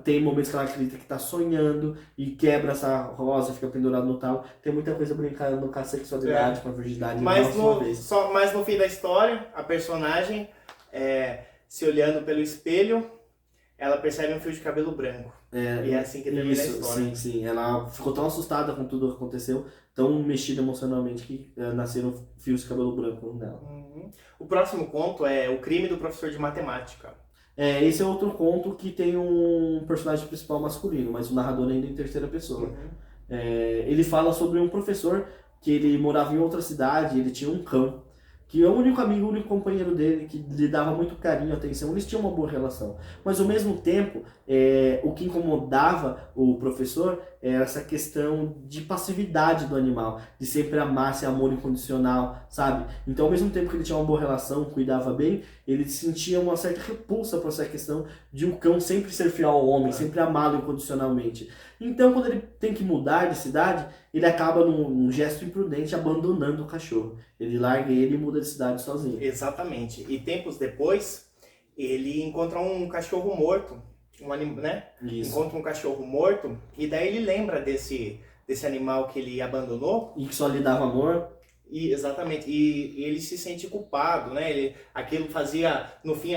tem momentos que ela acredita que tá sonhando, e quebra essa rosa, fica pendurada no talo. Tem muita coisa brincando com a sexualidade, com a virgindade. Mas no fim da história, a personagem, se olhando pelo espelho, ela percebe um fio de cabelo branco. E é assim que termina a história. Sim. Ela ficou tão assustada com tudo que aconteceu, tão mexida emocionalmente, que nasceram fios de cabelo branco nela. O próximo conto é O Crime do Professor de Matemática. Esse é outro conto que tem um personagem principal masculino, mas o narrador ainda é em terceira pessoa. Ele fala sobre um professor que ele morava em outra cidade, ele tinha um cão, que é o único amigo, o único companheiro dele, que lhe dava muito carinho, atenção, eles tinham uma boa relação. Mas ao mesmo tempo, o que incomodava o professor era essa questão de passividade do animal, de sempre amar, esse amor incondicional, sabe? Então ao mesmo tempo que ele tinha uma boa relação, cuidava bem, ele sentia uma certa repulsa por essa questão de um cão sempre ser fiel ao homem, sempre amá-lo incondicionalmente. Então quando ele tem que mudar de cidade, ele acaba num gesto imprudente abandonando o cachorro. Ele larga ele e muda de cidade sozinho. Exatamente. E tempos depois, ele encontra um cachorro morto, né? Isso. Encontra um cachorro morto e daí ele lembra desse animal que ele abandonou. E que só lhe dava amor. Exatamente. E ele se sente culpado, né? Aquilo fazia, no fim,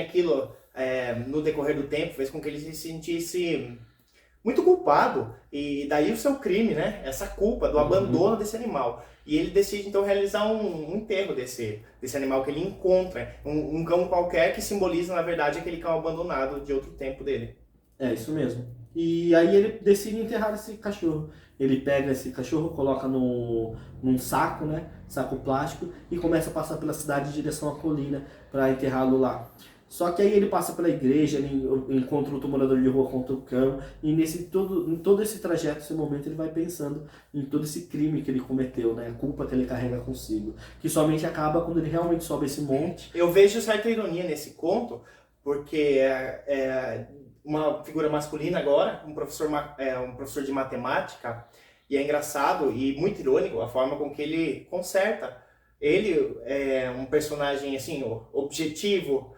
no decorrer do tempo, fez com que ele se sentisse muito culpado, e daí o seu crime, né? Essa culpa do abandono desse animal. E ele decide então realizar um enterro desse animal que ele encontra, um cão qualquer que simboliza na verdade aquele cão abandonado de outro tempo dele. É isso mesmo. E aí ele decide enterrar esse cachorro. Ele pega esse cachorro, coloca num saco, né? Saco plástico, e começa a passar pela cidade em direção à colina para enterrá-lo lá. Só que aí ele passa pela igreja, ele encontra outro morador de rua contra o cão, e em todo esse trajeto, esse momento, ele vai pensando em todo esse crime que ele cometeu, né? A culpa que ele carrega consigo, que somente acaba quando ele realmente sobe esse monte. Eu vejo certa ironia nesse conto, porque uma figura masculina agora, um professor de matemática, e é engraçado e muito irônico a forma com que ele conserta. Ele é um personagem assim, objetivo,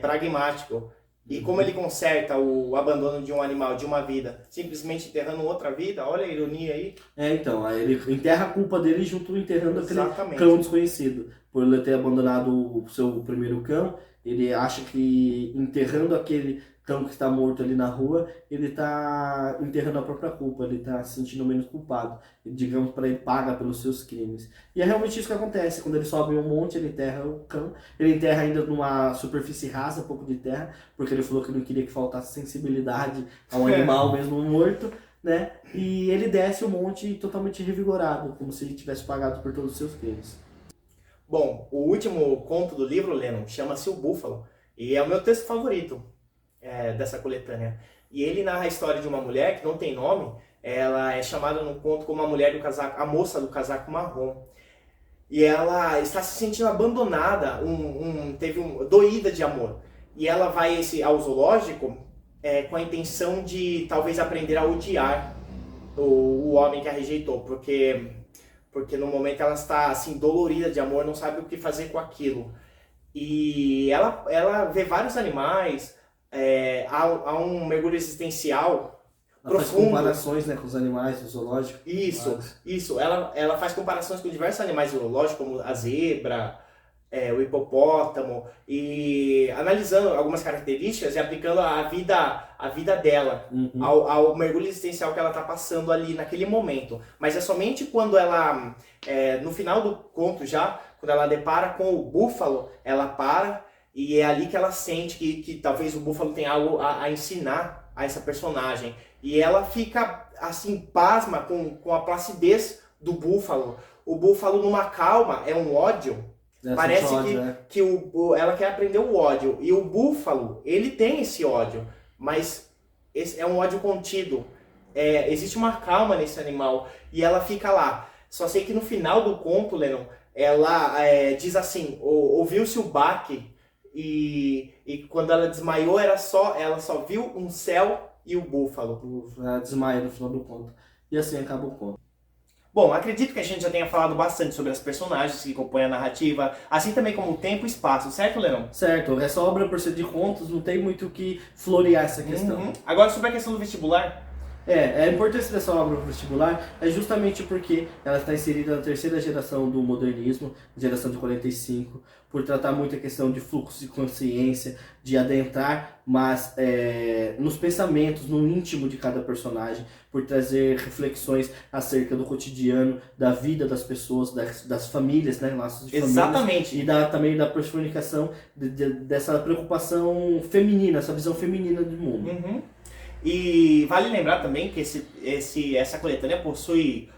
pragmático. E como ele conserta o abandono de um animal, de uma vida, simplesmente enterrando outra vida, olha a ironia aí. Então, aí ele enterra a culpa dele junto enterrando Exatamente. Aquele cão desconhecido. Por ele ter abandonado o seu primeiro cão, ele acha que enterrando aquele cão que está morto ali na rua, ele está enterrando a própria culpa, ele está se sentindo menos culpado. Digamos, para ele paga pelos seus crimes. E é realmente isso que acontece. Quando ele sobe um monte, ele enterra o cão. Ele enterra ainda numa superfície rasa, pouco de terra, porque ele falou que não queria que faltasse sensibilidade ao animal mesmo morto, né? E ele desce o monte totalmente revigorado, como se ele tivesse pagado por todos os seus crimes. Bom, o último conto do livro, Lennon, chama-se O Búfalo, e é o meu texto favorito dessa coletânea. E ele narra a história de uma mulher que não tem nome. Ela é chamada no conto como a mulher do casaco, a moça do casaco marrom. E ela está se sentindo abandonada, doída de amor. E ela vai ao zoológico com a intenção de talvez aprender a odiar o homem que a rejeitou, porque no momento ela está assim dolorida de amor, não sabe o que fazer com aquilo. E ela vê vários animais. Há um mergulho existencial Ela profundo. faz comparações, né, com os animais do zoológico. Isso. Ela faz comparações com diversos animais zoológicos, como a zebra, o hipopótamo, e analisando algumas características e aplicando a vida dela ao mergulho existencial que ela está passando ali naquele momento. Mas é somente quando ela, no final do conto já, quando ela depara com o búfalo, ela para. E é ali que ela sente que talvez o búfalo tenha algo a ensinar a essa personagem. E ela fica, assim, pasma com a placidez do búfalo. O búfalo numa calma é um ódio. Parece que ela quer aprender o ódio. E o búfalo, ele tem esse ódio. Mas esse é um ódio contido. Existe uma calma nesse animal. E ela fica lá. Só sei que no final do conto, Lennon, ela diz assim, ouviu-se o baque. E quando ela desmaiou, ela só viu um céu e o búfalo. Ela desmaia no final do conto. E assim acaba o conto. Bom, acredito que a gente já tenha falado bastante sobre as personagens que compõem a narrativa, assim também como o tempo e espaço, certo, Lennon? Certo, essa obra, por ser de contos, não tem muito o que florear essa questão. Agora, sobre a questão do vestibular, A importância dessa obra vestibular é justamente porque ela está inserida na terceira geração do modernismo, geração de 45, por tratar muito a questão de fluxo de consciência, de adentrar, mas nos pensamentos, no íntimo de cada personagem, por trazer reflexões acerca do cotidiano, da vida das pessoas, das famílias, né, laços de Exatamente. famílias, e também da personificação dessa preocupação feminina, essa visão feminina do mundo. Uhum. E vale lembrar também que essa coletânea possui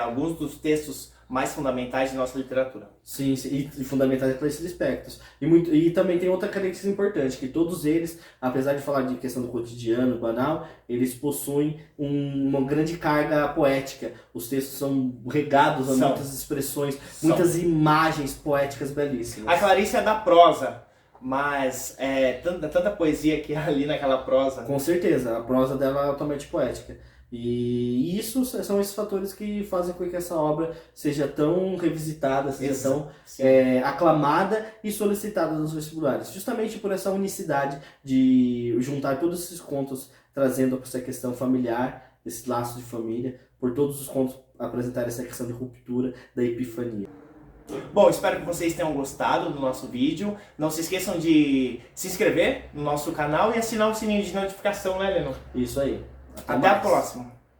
alguns dos textos mais fundamentais de nossa literatura. Sim, e fundamentais para esses aspectos. E também tem outra característica importante, que todos eles, apesar de falar de questão do cotidiano, banal, eles possuem uma grande carga poética. Os textos são regados a muitas expressões, muitas imagens poéticas belíssimas. A Clarice é da prosa, mas tanta poesia que há ali naquela prosa. Com certeza, a prosa dela é altamente poética. E isso são esses fatores que fazem com que essa obra seja tão revisitada, seja tão aclamada e solicitada nos vestibulares. Justamente por essa unicidade de juntar todos esses contos, trazendo essa questão familiar, esse laço de família, por todos os contos apresentarem essa questão de ruptura, da epifania. Bom, espero que vocês tenham gostado do nosso vídeo. Não se esqueçam de se inscrever no nosso canal e assinar o sininho de notificação, né, Leno? Isso aí. Até a próxima.